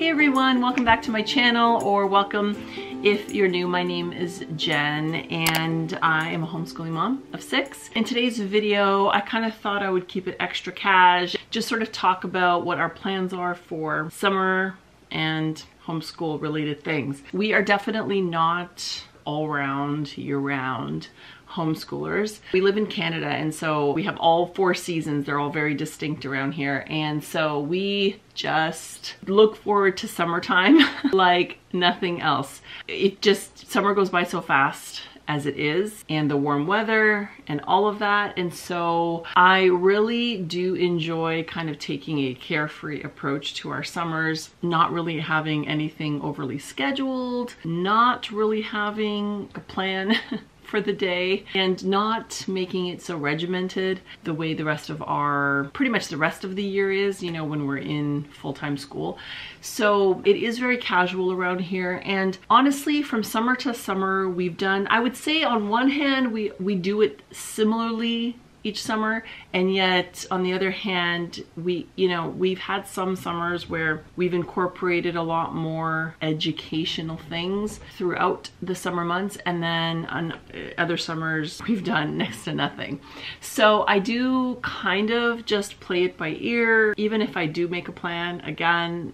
Hey everyone, welcome back to my channel, or welcome if you're new. My name is Jen and I am a homeschooling mom of 6. In today's video, I kind of thought I would keep it extra cash, just sort of talk about what our plans are for summer and homeschool related things. We are definitely not all-round, year-round homeschoolers. We live in Canada, and so we have all 4 seasons. They're all very distinct around here, and so we just look forward to summertime like nothing else. Summer goes by so fast as it is, and the warm weather and all of that, and so I really do enjoy kind of taking a carefree approach to our summers, not really having anything overly scheduled, not really having a plan for the day, and not making it so regimented the way the rest of pretty much the rest of the year is, you know, when we're in full-time school. So it is very casual around here, and honestly, from summer to summer, we've done, I would say on one hand, we do it similarly each summer, and yet on the other hand, we've had some summers where we've incorporated a lot more educational things throughout the summer months, and then on other summers we've done next to nothing. So I do kind of just play it by ear. Even if I do make a plan, again,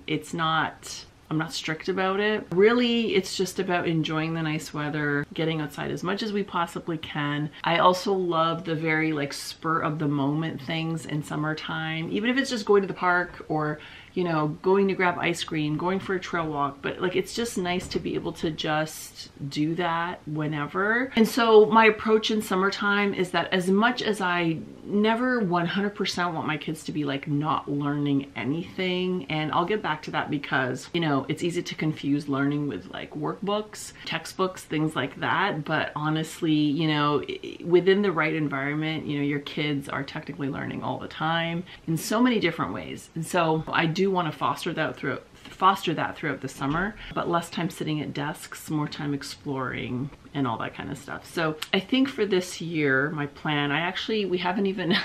I'm not strict about it. Really, it's just about enjoying the nice weather, getting outside as much as we possibly can. I also love the very spur of the moment things in summertime, even if it's just going to the park or, you know, going to grab ice cream, going for a trail walk, but it's just nice to be able to just do that whenever. And so my approach in summertime is that as much as I never 100% want my kids to be not learning anything, and I'll get back to that because, you know, it's easy to confuse learning with workbooks, textbooks, things like that, but honestly, you know, within the right environment, you know, your kids are technically learning all the time in so many different ways. And so I do want to foster that throughout the summer, but less time sitting at desks, more time exploring and all that kind of stuff. So I think for this year, my plan, we haven't even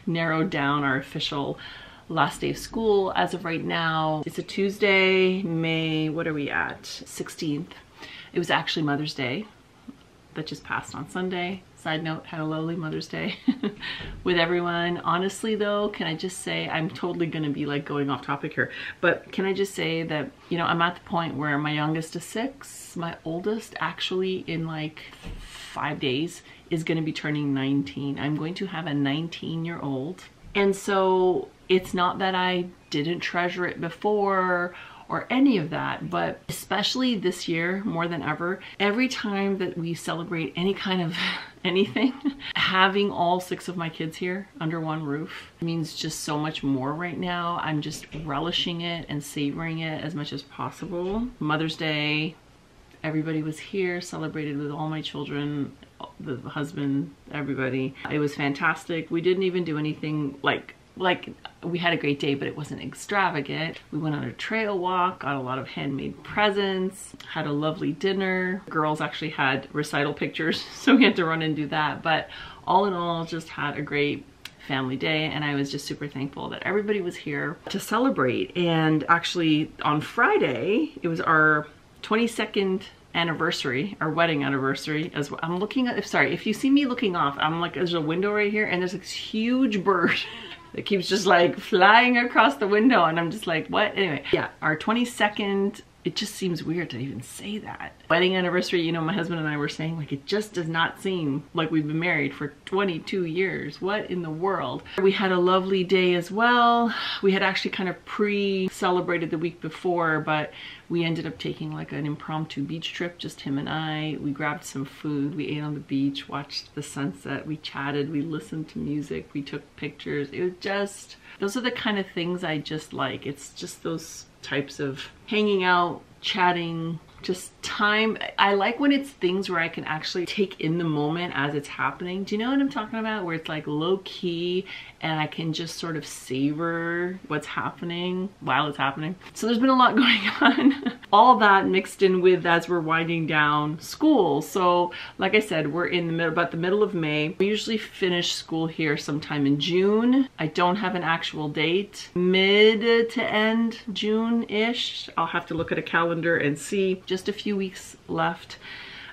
narrowed down our official last day of school as of right now. It's a Tuesday, May, what are we at? 16th. It was actually Mother's Day that just passed on Sunday. Side note, had a lovely Mother's Day with everyone. Honestly though, can I just say, I'm totally gonna be going off topic here, but can I just say that, you know, I'm at the point where my youngest is 6, my oldest actually in 5 days is gonna be turning 19. I'm going to have a 19-year-old. And so it's not that I didn't treasure it before or any of that, but especially this year more than ever, every time that we celebrate any kind of anything, having all 6 of my kids here under one roof means just so much more right now. I'm just relishing it and savoring it as much as possible. Mother's Day, everybody was here, celebrated with all my children, the husband, everybody. It was fantastic. We didn't even do anything we had a great day, but it wasn't extravagant. We went on a trail walk, got a lot of handmade presents, had a lovely dinner. Girls actually had recital pictures, so we had to run and do that. But all in all, just had a great family day, and I was just super thankful that everybody was here to celebrate. And actually on Friday, it was our 22nd anniversary, our wedding anniversary. As I'm looking at, sorry, if you see me looking off, I'm there's a window right here, and there's this huge bird that keeps just flying across the window, and I'm just what? Anyway, yeah, our 22nd, it just seems weird to even say that. Wedding anniversary, you know, my husband and I were saying it just does not seem like we've been married for 22 years. What in the world? We had a lovely day as well. We had actually kind of pre-celebrated the week before, but we ended up taking an impromptu beach trip, just him and I. We grabbed some food, we ate on the beach, watched the sunset, we chatted, we listened to music, we took pictures. It was just, those are the kind of things I just like. It's just those types of hanging out, chatting, just time. I like when it's things where I can actually take in the moment as it's happening. Do you know what I'm talking about? Where it's like low key and I can just sort of savor what's happening while it's happening. So there's been a lot going on. All that mixed in with as we're winding down school. So like I said, we're in the middle, about the middle of May. We usually finish school here sometime in June. I don't have an actual date. Mid to end June-ish. I'll have to look at a calendar and see. Just a few weeks left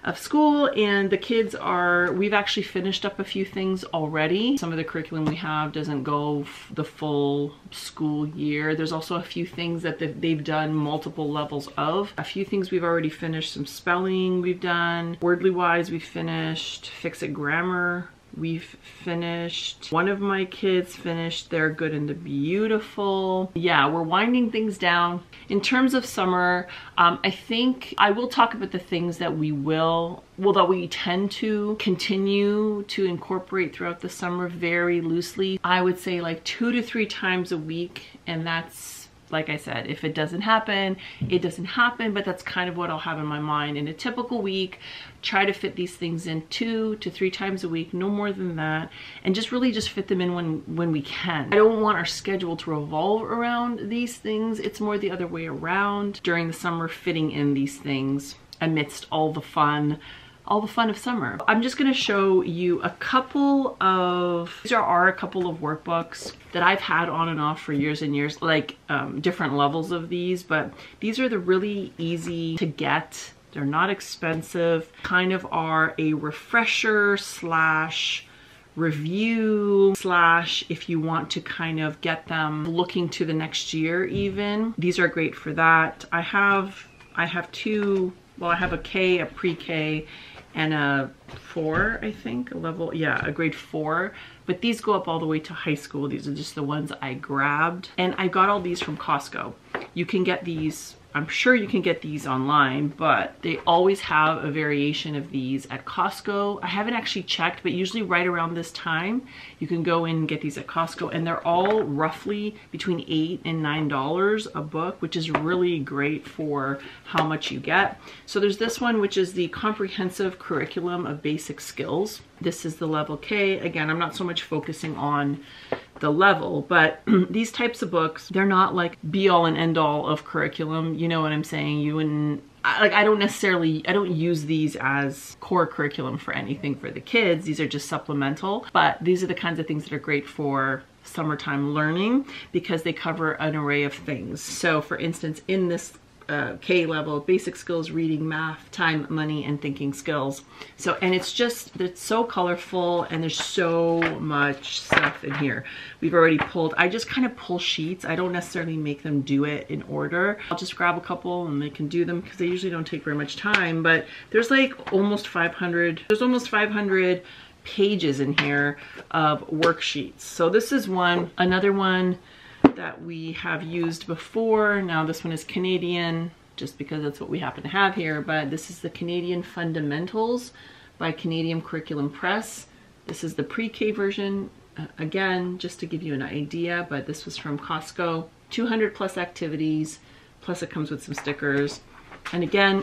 of school, and the kids are, we've actually finished up a few things already. Some of the curriculum we have doesn't go the full school year. There's also a few things that they've done multiple levels of. A few things we've already finished, some spelling we've done, Wordly Wise we've finished, Fix-It Grammar we've finished. One of my kids finished their Good and the Beautiful. Yeah, we're winding things down. In terms of summer, I think I will talk about the things that that we tend to continue to incorporate throughout the summer very loosely. I would say like 2 to 3 times a week, and that's, like I said, if it doesn't happen, it doesn't happen, but that's kind of what I'll have in my mind. In a typical week, try to fit these things in 2 to 3 times a week, no more than that, and just really just fit them in when we can. I don't want our schedule to revolve around these things. It's more the other way around. During the summer, fitting in these things amidst all the fun of summer. I'm just gonna show you a couple of, these are a couple of workbooks that I've had on and off for years and years, like different levels of these, but these are the really easy to get. They're not expensive, kind of are a refresher slash review slash if you want to kind of get them looking to the next year even. These are great for that. I have 2, well, I have a K, a pre-K, and a 4, I think, a level, yeah, a grade 4. But these go up all the way to high school. These are just the ones I grabbed. And I got all these from Costco. You can get these, I'm sure you can get these online, but they always have a variation of these at Costco. I haven't actually checked, but usually right around this time, you can go in and get these at Costco, and they're all roughly between $8 and $9 a book, which is really great for how much you get. So there's this one, which is the Comprehensive Curriculum of Basic Skills. This is the level K. Again, I'm not so much focusing on the level, but these types of books, they're not like be all and end all of curriculum. You know what I'm saying? I don't use these as core curriculum for anything for the kids. These are just supplemental, but these are the kinds of things that are great for summertime learning because they cover an array of things. So for instance, in this K level, basic skills, reading, math, time, money, and thinking skills. So, and it's so colorful and there's so much stuff in here. We've already pulled, I just kind of pull sheets. I don't necessarily make them do it in order. I'll just grab a couple and they can do them because they usually don't take very much time, but there's like almost 500 pages in here of worksheets. So this is another one that we have used before. Now this one is Canadian, just because that's what we happen to have here, but this is the Canadian Fundamentals by Canadian Curriculum Press. This is the pre-K version, again, just to give you an idea, but this was from Costco. 200 plus activities, plus it comes with some stickers. And again,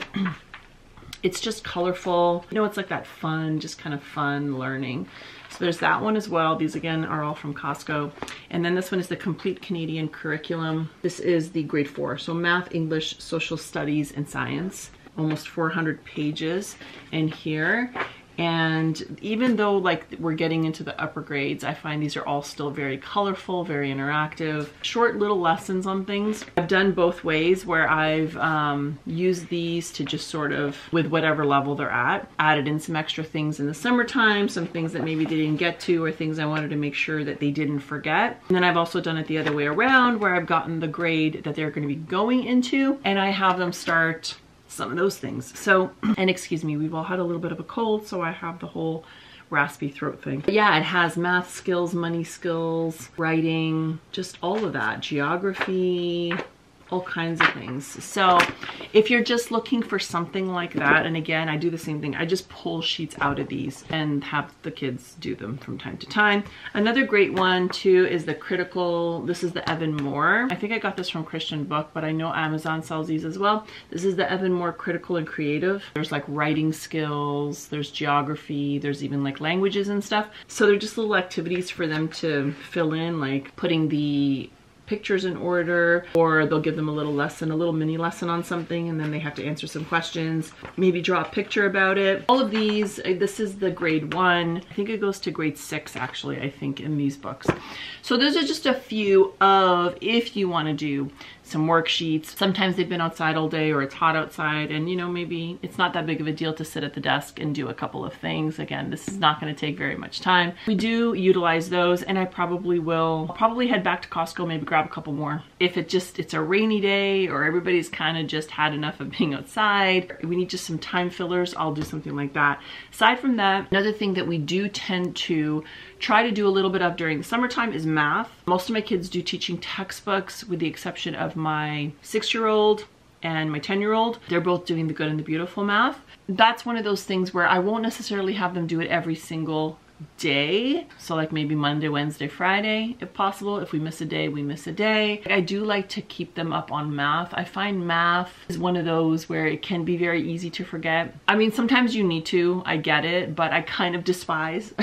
it's just colorful. You know, it's like that fun, just kind of fun learning. So there's that one as well. These again are all from Costco. And then this one is the Complete Canadian Curriculum. This is the grade 4. So math, English, social studies, and science. Almost 400 pages in here. And even though like we're getting into the upper grades, I find these are all still very colorful, very interactive, short little lessons on things. I've done both ways where I've used these to just sort of, with whatever level they're at, added in some extra things in the summertime, some things that maybe they didn't get to or things I wanted to make sure that they didn't forget. And then I've also done it the other way around where I've gotten the grade that they're going to be going into and I have them start some of those things. So, and excuse me, we've all had a little bit of a cold, so I have the whole raspy throat thing. But yeah, it has math skills, money skills, writing, just all of that, geography, all kinds of things. So if you're just looking for something like that, and again, I do the same thing. I just pull sheets out of these and have the kids do them from time to time. Another great one too is the Critical. This is the Evan Moore. I think I got this from Christian Book, but I know Amazon sells these as well. This is the Evan Moore Critical and Creative. There's like writing skills, there's geography, there's even like languages and stuff. So they're just little activities for them to fill in, like putting the pictures in order, or they'll give them a little lesson, a little mini lesson on something, and then they have to answer some questions, maybe draw a picture about it. All of these, this is the grade 1. I think it goes to grade 6 actually, I think, in these books. So those are just a few of, if you want to do some worksheets. Sometimes they've been outside all day or it's hot outside, and you know, maybe it's not that big of a deal to sit at the desk and do a couple of things. Again, this is not going to take very much time. We do utilize those, and I probably will. I'll probably head back to Costco, maybe grab a couple more. If it's a rainy day or everybody's kind of just had enough of being outside, we need just some time fillers, I'll do something like that. Aside from that, another thing that we do tend to try to do a little bit of during the summertime is math. Most of my kids do teaching textbooks, with the exception of my 6-year-old and my 10-year-old. They're both doing the Good and the Beautiful math. That's one of those things where I won't necessarily have them do it every single day. So like maybe Monday, Wednesday, Friday, if possible. If we miss a day, we miss a day. I do like to keep them up on math. I find math is one of those where it can be very easy to forget. I mean, sometimes you need to, I get it, but I kind of despise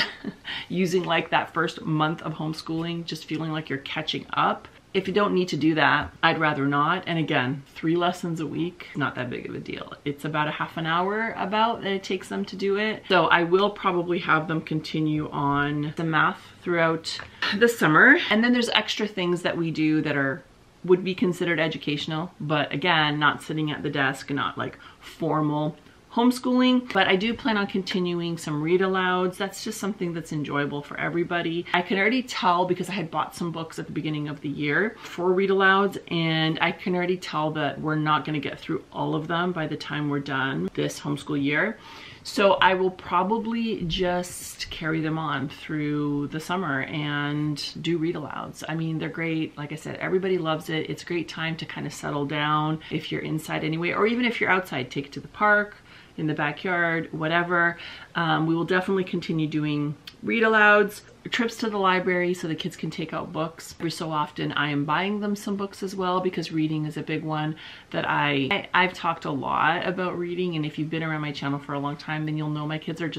using like that first month of homeschooling, just feeling like you're catching up. If you don't need to do that, I'd rather not. And again, 3 lessons a week, not that big of a deal. It's about a half an hour that it takes them to do it. So I will probably have them continue on the math throughout the summer. And then there's extra things that we do that would be considered educational, but again, not sitting at the desk, not like formal homeschooling. But I do plan on continuing some read alouds. That's just something that's enjoyable for everybody. I can already tell, because I had bought some books at the beginning of the year for read alouds, and I can already tell that we're not going to get through all of them by the time we're done this homeschool year. So I will probably just carry them on through the summer and do read alouds. I mean, they're great. Like I said, everybody loves it. It's a great time to kind of settle down if you're inside anyway, or even if you're outside, take it to the park, in the backyard, whatever. We will definitely continue doing read alouds, trips to the library so the kids can take out books. Every so often I am buying them some books as well, because reading is a big one that I've talked a lot about reading, and if you've been around my channel for a long time, then you'll know my kids are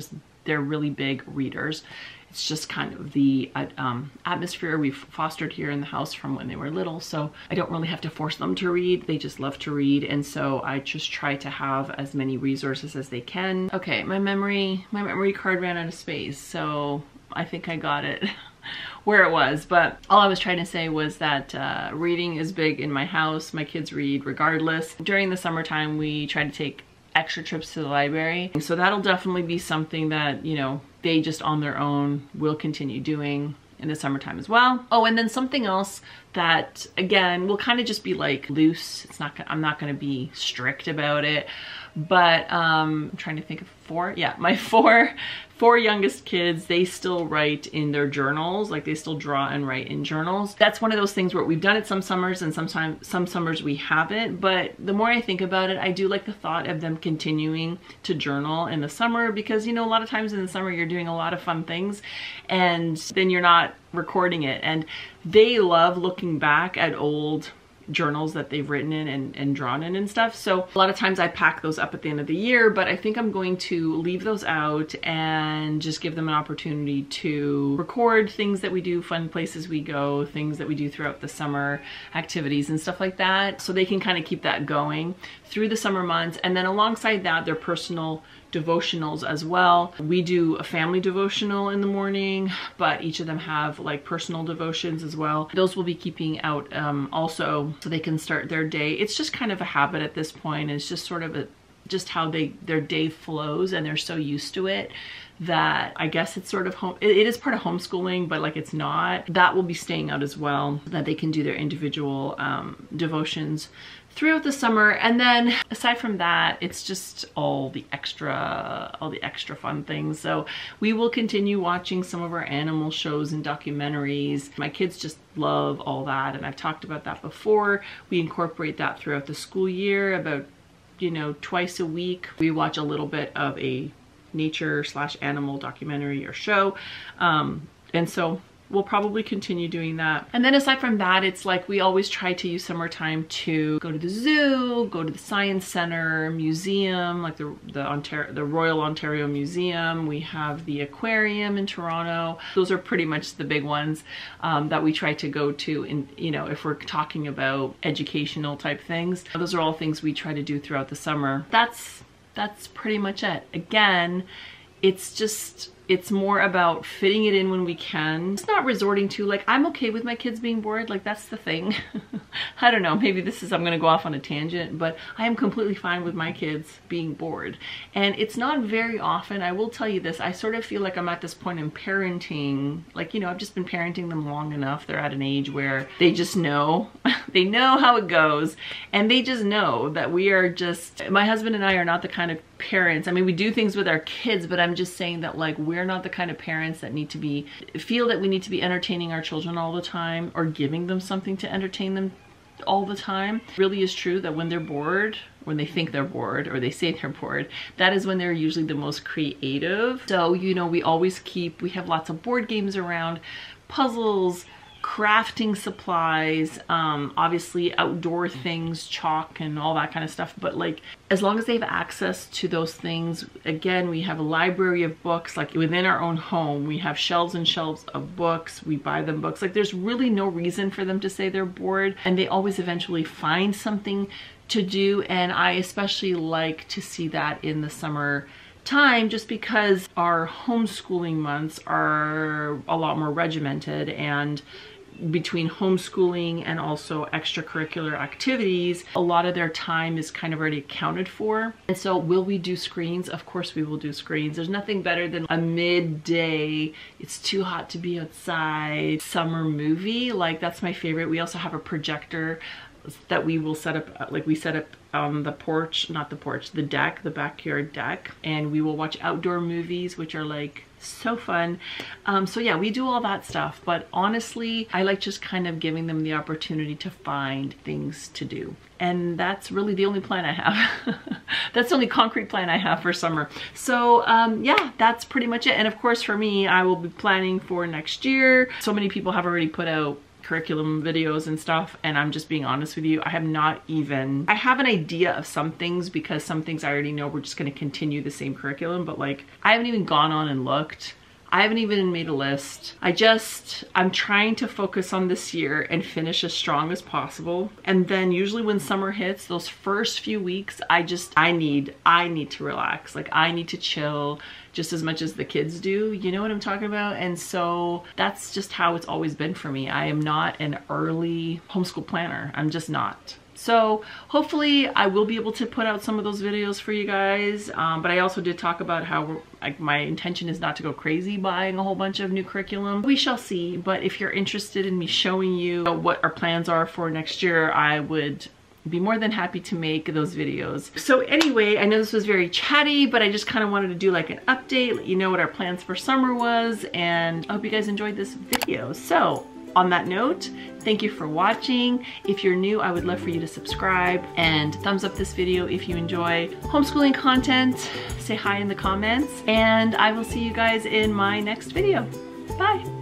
they're really big readers. It's just kind of the atmosphere we've fostered here in the house from when they were little. So I don't really have to force them to read. They just love to read. And so I just try to have as many resources as they can. Okay, my memory card ran out of space. So I think I got it where it was. But all I was trying to say was that reading is big in my house. My kids read regardless. During the summertime, we try to take extra trips to the library. So that'll definitely be something that, you know, they just on their own will continue doing in the summertime as well. Oh, and then something else that, again, will kind of just be like loose. I'm not going to be strict about it, but I'm trying to think of 4. Yeah, my four youngest kids, they still write in their journals. Like, they still draw and write in journals. That's one of those things where we've done it some summers, and some summers we haven't. But the more I think about it, I do like the thought of them continuing to journal in the summer, because, you know, a lot of times in the summer you're doing a lot of fun things and then you're not recording it. And they love looking back at old journals that they've written in and drawn in and stuff. So a lot of times I pack those up at the end of the year, but I think I'm going to leave those out and just give them an opportunity to record things that we do, fun places we go, things that we do throughout the summer, activities and stuff like that, so they can kind of keep that going through the summer months. And then alongside that, their personal devotionals as well. We do a family devotional in the morning, but each of them have like personal devotions as well. Those will be keeping out also, so they can start their day. It's just kind of a habit at this point. It's just sort of just how their day flows, and they're so used to it that I guess it's sort of it is part of homeschooling, but like it's not. That will be staying out as well, that they can do their individual devotions throughout the summer. And then aside from that, it's just all the extra fun things. So we will continue watching some of our animal shows and documentaries. My kids just love all that, and I've talked about that before. We incorporate that throughout the school year, about, you know, twice a week. We watch a little bit of a nature/animal documentary or show. And so we'll probably continue doing that. And then aside from that, it's like we always try to use summertime to go to the zoo, go to the Science Center, museum, like the Royal Ontario Museum. We have the aquarium in Toronto. Those are pretty much the big ones that we try to go to, in, you know, if we're talking about educational type things. Those are all things we try to do throughout the summer. That's pretty much it. Again, it's more about fitting it in when we can. It's not resorting to, like, I'm okay with my kids being bored, like that's the thing. I don't know, maybe I'm gonna go off on a tangent, but I am completely fine with my kids being bored. And it's not very often, I will tell you this, I sort of feel like I'm at this point in parenting, like, you know, I've just been parenting them long enough. They're at an age where they just know, they know how it goes, and they just know that we are just, my husband and I are not the kind of parents, I mean, we do things with our kids, but I'm just saying that, like, we're not the kind of parents that feel that we need to be entertaining our children all the time or giving them something to entertain them all the time. It really is true that when they're bored, when they think they're bored or they say they're bored, that is when they're usually the most creative. So, you know, we have lots of board games around, puzzles, crafting supplies, obviously outdoor things, chalk and all that kind of stuff. But like, as long as they have access to those things, again, we have a library of books, like within our own home, we have shelves and shelves of books. We buy them books. Like, there's really no reason for them to say they're bored, and they always eventually find something to do. And I especially like to see that in the summer time, just because our homeschooling months are a lot more regimented, and between homeschooling and also extracurricular activities, a lot of their time is kind of already accounted for. And so will we do screens? Of course we will do screens. There's nothing better than a midday, it's too hot to be outside summer movie. Like, that's my favorite. We also have a projector that we will set up, like we set up on the porch, not the porch, the deck, the backyard deck, and we will watch outdoor movies, which are like so fun. So yeah, we do all that stuff, but honestly, I like just kind of giving them the opportunity to find things to do. And that's really the only plan I have. That's the only concrete plan I have for summer. So yeah, that's pretty much it. And of course for me, I will be planning for next year. So many people have already put out curriculum videos and stuff, and I'm just being honest with you, I have I have an idea of some things, because some things I already know we're just going to continue the same curriculum, but like, I haven't even gone on and looked. I haven't even made a list. I'm trying to focus on this year and finish as strong as possible. And then usually when summer hits, those first few weeks, I need to relax. Like, I need to chill just as much as the kids do. You know what I'm talking about? And so that's just how it's always been for me. I am not an early homeschool planner. I'm just not. So hopefully I will be able to put out some of those videos for you guys. But I also did talk about how my intention is not to go crazy buying a whole bunch of new curriculum. We shall see. But if you're interested in me showing you what our plans are for next year, I would be more than happy to make those videos. So anyway, I know this was very chatty, but I just kind of wanted to do like an update, let you know what our plans for summer was, and I hope you guys enjoyed this video. So on that note, thank you for watching. If you're new, I would love for you to subscribe and thumbs up this video if you enjoy homeschooling content. Say hi in the comments, and I will see you guys in my next video. Bye.